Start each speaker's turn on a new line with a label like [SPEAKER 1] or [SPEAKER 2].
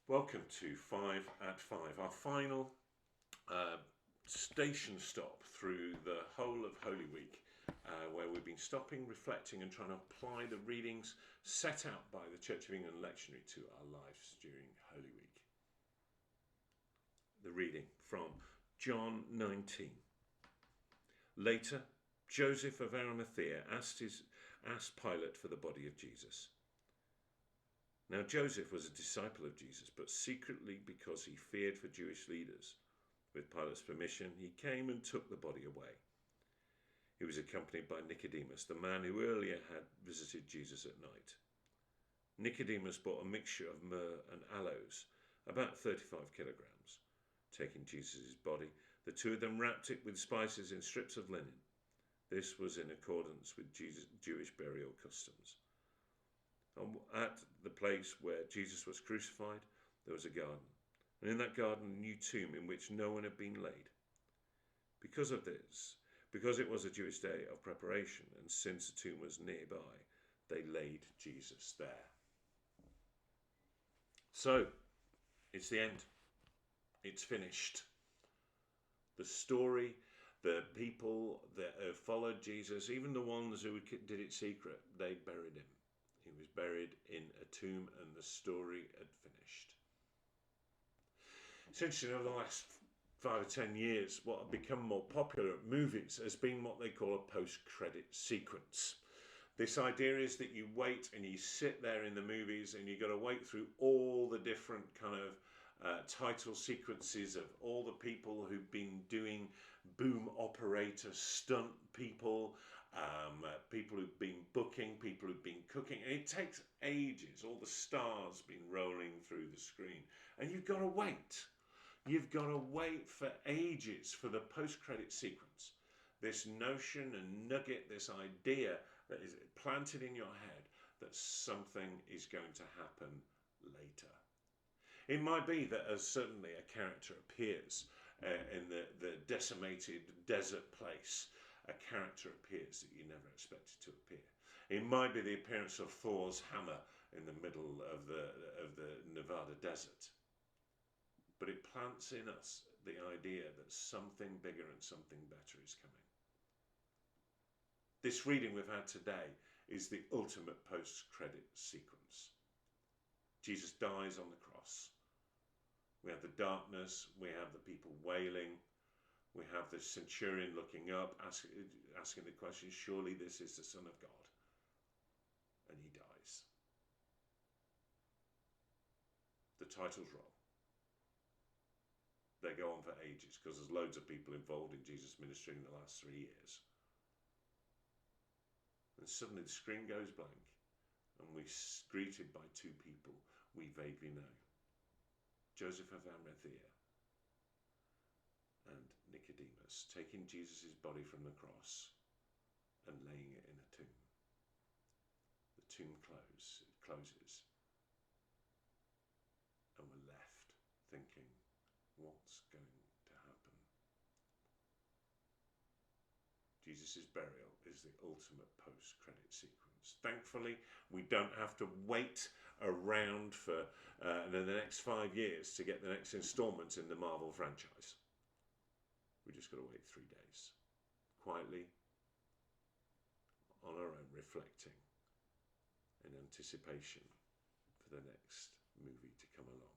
[SPEAKER 1] Welcome to 5 at 5, our final station stop through the whole of Holy Week, where we've been stopping, reflecting and trying to apply the readings set out by the Church of England Lectionary to our lives during Holy Week. The reading from John 19. Later, Joseph of Arimathea asked Pilate for the body of Jesus. Now Joseph was a disciple of Jesus, but secretly because he feared for Jewish leaders. With Pilate's permission, he came and took the body away. He was accompanied by Nicodemus, the man who earlier had visited Jesus at night. Nicodemus bought a mixture of myrrh and aloes, about 35 kilograms. Taking Jesus' body, the two of them wrapped it with spices in strips of linen. This was in accordance with Jewish burial customs. At the place where Jesus was crucified, there was a garden, and in that garden a new tomb in which no one had been laid. Because of this, because it was a Jewish day of preparation, and since the tomb was nearby, they laid Jesus there. So, it's the end. It's finished. The story, the people that followed Jesus, even the ones who did it secret, they buried him. He was buried in a tomb and the story had finished. It's interesting, over the last 5 or 10 years, what have become more popular at movies has been what they call a post-credit sequence. This idea is that you wait and you sit there in the movies and you've got to wait through all the different kind of title sequences of all the people who've been doing boom operator stunt people, people who've been booking, people who've been cooking, and it takes ages. All the stars been rolling through the screen, and you've got to wait. You've got to wait for ages for the post-credit sequence. This notion and nugget, this idea that is planted in your head that something is going to happen later. It might be that as suddenly a character appears in the decimated desert place, a character appears that you never expected to appear. It might be the appearance of Thor's hammer in the middle of the Nevada desert. But it plants in us the idea that something bigger and something better is coming. This reading we've had today is the ultimate post-credit sequence. Jesus dies on the cross. We have the darkness, we have the people wailing, we have the centurion looking up, asking the question, surely this is the Son of God. And he dies. The titles roll. They go on for ages because there's loads of people involved in Jesus' ministry in the last 3 years. And suddenly the screen goes blank and we're greeted by two people we vaguely know. Joseph of Arimathea and Nicodemus, taking Jesus' body from the cross and laying it in a tomb. The tomb closes, and we're left thinking, what's going to happen? Jesus' burial is the ultimate post-credit sequence. Thankfully, we don't have to wait around for the next 5 years to get the next installment in the Marvel franchise. We just got to wait 3 days, quietly, on our own, reflecting in anticipation for the next movie to come along.